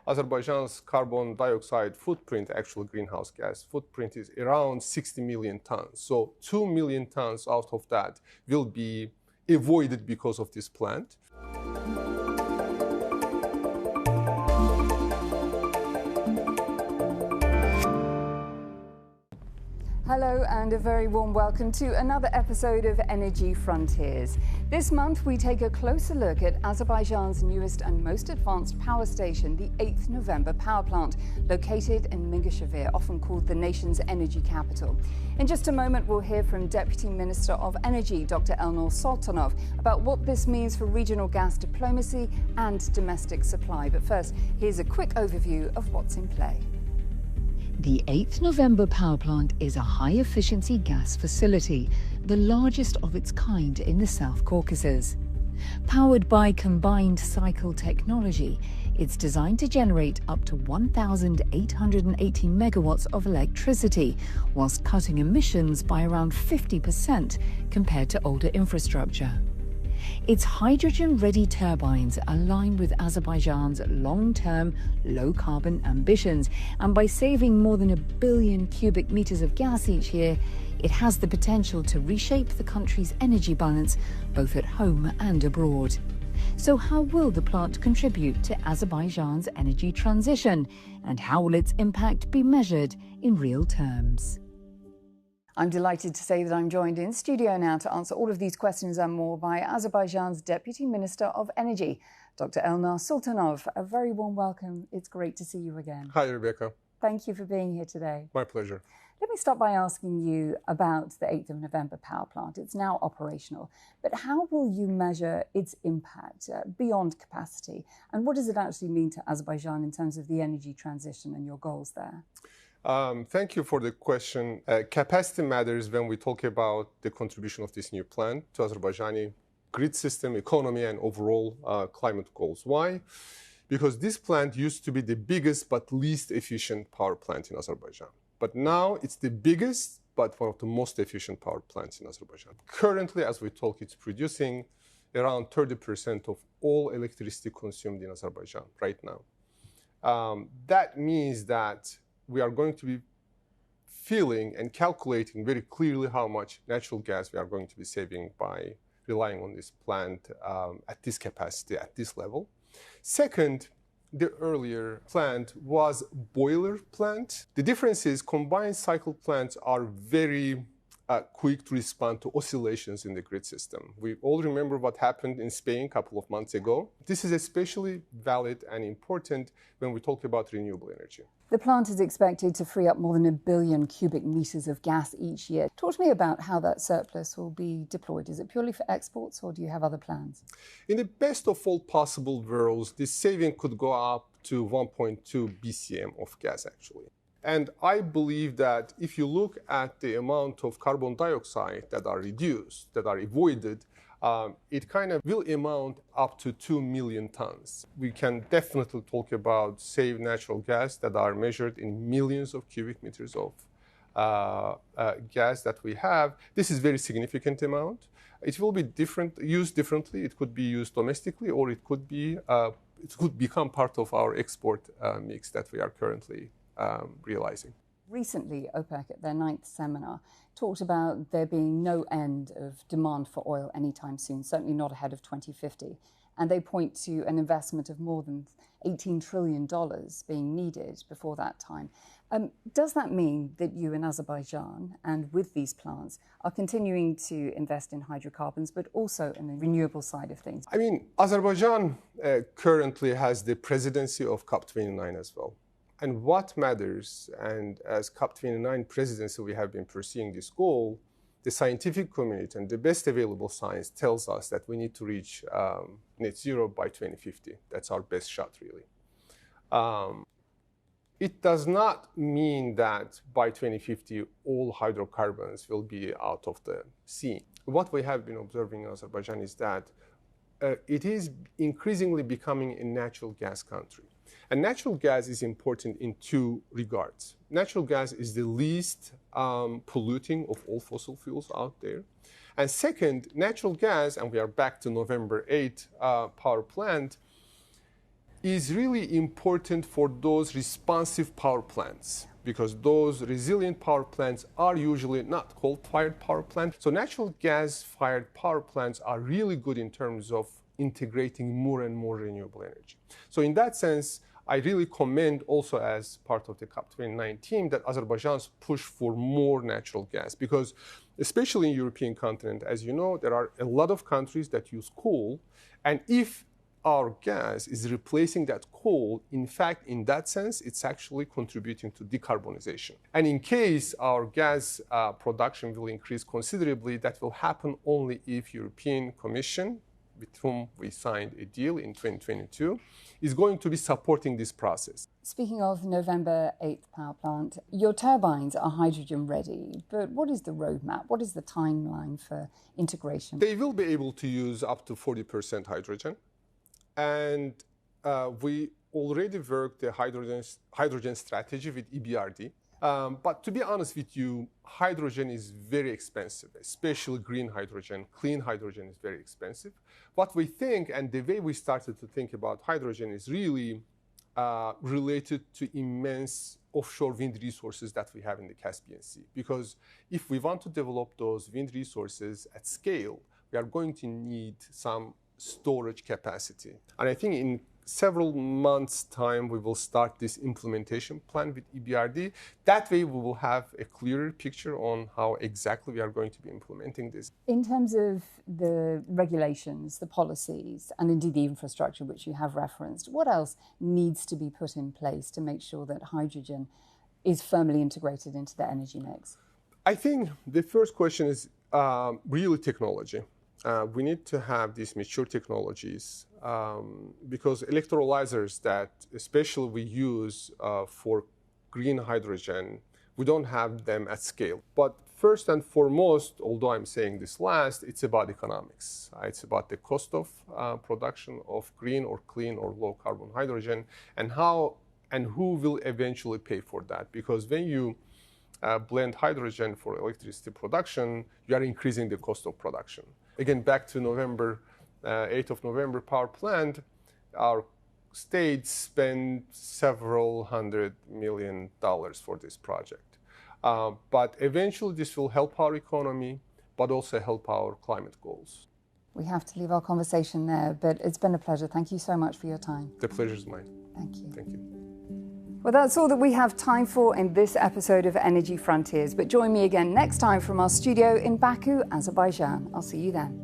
Azerbaijan's carbon dioxide footprint, actual greenhouse gas footprint, is around 60 million tons. So 2 million tons out of that will be avoided because of this plant. Hello and a very warm welcome to another episode of Energy Frontiers. This month we take a closer look at Azerbaijan's newest and most advanced power station, the 8th November power plant, located in Mingashevir, often called the nation's energy capital. In just a moment we'll hear from Deputy Minister of Energy, Dr. Elnur Sultanov, about what this means for regional gas diplomacy and domestic supply. But first, here's a quick overview of what's in play. The 8th November power plant is a high-efficiency gas facility, the largest of its kind in the South Caucasus. Powered by combined cycle technology, it's designed to generate up to 1,880 megawatts of electricity, whilst cutting emissions by around 50% compared to older infrastructure. Its hydrogen-ready turbines align with Azerbaijan's long-term, low-carbon ambitions, and by saving more than 1 billion cubic meters of gas each year, it has the potential to reshape the country's energy balance, both at home and abroad. So how will the plant contribute to Azerbaijan's energy transition, and how will its impact be measured in real terms? I'm delighted to say that I'm joined in studio now to answer all of these questions and more by Azerbaijan's Deputy Minister of Energy, Dr. Elnur Sultanov. A very warm welcome. It's great to see you again. Hi, Rebecca. Thank you for being here today. My pleasure. Let me start by asking you about the 8th of November power plant. It's now operational, but how will you measure its impact beyond capacity? And what does it actually mean to Azerbaijan in terms of the energy transition and your goals there? Thank you for the question. Capacity matters when we talk about the contribution of this new plant to Azerbaijani grid system, economy, and overall climate goals. Why? Because this plant used to be the biggest but least efficient power plant in Azerbaijan. But now it's the biggest but one of the most efficient power plants in Azerbaijan. Currently, as we talk, it's producing around 30% of all electricity consumed in Azerbaijan right now. That means that we are going to be feeling and calculating very clearly how much natural gas we are going to be saving by relying on this plant at this capacity, at this level. Second, the earlier plant was boiler plant. The difference is combined cycle plants are very quick to respond to oscillations in the grid system. We all remember what happened in Spain a couple of months ago. This is especially valid and important when we talk about renewable energy. The plant is expected to free up more than 1 billion cubic meters of gas each year. Talk to me about how that surplus will be deployed. Is it purely for exports, or do you have other plans? In the best of all possible worlds, this saving could go up to 1.2 BCM of gas, actually. And I believe that if you look at the amount of carbon dioxide that are reduced, that are avoided, it kind of will amount up to 2 million tons. We can definitely talk about saved natural gas that are measured in millions of cubic meters of gas that we have. This is a very significant amount. It will be used differently. It could be used domestically, or it could become part of our export mix that we are currently realizing. Recently, OPEC at their 9th seminar talked about there being no end of demand for oil anytime soon, certainly not ahead of 2050. And they point to an investment of more than $18 trillion being needed before that time. Does that mean that you in Azerbaijan and with these plants are continuing to invest in hydrocarbons, but also in the renewable side of things? I mean, Azerbaijan currently has the presidency of COP29 as well. And what matters, and as COP29 presidency, we have been pursuing this goal, the scientific community and the best available science tells us that we need to reach net zero by 2050. That's our best shot, really. It does not mean that by 2050, all hydrocarbons will be out of the sea. What we have been observing in Azerbaijan is that it is increasingly becoming a natural gas country. And natural gas is important in two regards. Natural gas is the least polluting of all fossil fuels out there. And second, natural gas, and we are back to November 8 power plant, is really important for those responsive power plants, because those resilient power plants are usually not coal-fired power plants. So natural gas-fired power plants are really good in terms of integrating more and more renewable energy. So in that sense, I really commend also as part of the COP29 team that Azerbaijan's push for more natural gas, because especially in European continent, as you know, there are a lot of countries that use coal, and if our gas is replacing that coal, in fact, in that sense, it's actually contributing to decarbonization. And in case our gas production will increase considerably, that will happen only if European Commission, with whom we signed a deal in 2022, is going to be supporting this process. Speaking of November 8th power plant, your turbines are hydrogen ready, but what is the roadmap? What is the timeline for integration? They will be able to use up to 40% hydrogen. And we already worked the hydrogen strategy with EBRD. But to be honest with you, hydrogen is very expensive, especially green hydrogen. Clean hydrogen is very expensive. What we think, and the way we started to think about hydrogen, is really related to immense offshore wind resources that we have in the Caspian Sea. Because if we want to develop those wind resources at scale, we are going to need some storage capacity. And I think in several months' time, we will start this implementation plan with EBRD. That way, we will have a clearer picture on how exactly we are going to be implementing this. In terms of the regulations, the policies, and indeed the infrastructure which you have referenced, what else needs to be put in place to make sure that hydrogen is firmly integrated into the energy mix? I think the first question is really technology. We need to have these mature technologies because electrolyzers that especially we use for green hydrogen, we don't have them at scale. But first and foremost, although I'm saying this last, it's about economics. It's about the cost of production of green or clean or low carbon hydrogen, and how and who will eventually pay for that. Because when you blend hydrogen for electricity production, you are increasing the cost of production. Again, back to 8th of November power plant, our state spent several $100 million for this project. But eventually this will help our economy, but also help our climate goals. We have to leave our conversation there, but it's been a pleasure. Thank you so much for your time. The pleasure is mine. Thank you. Thank you. Well, that's all that we have time for in this episode of Energy Frontiers. But join me again next time from our studio in Baku, Azerbaijan. I'll see you then.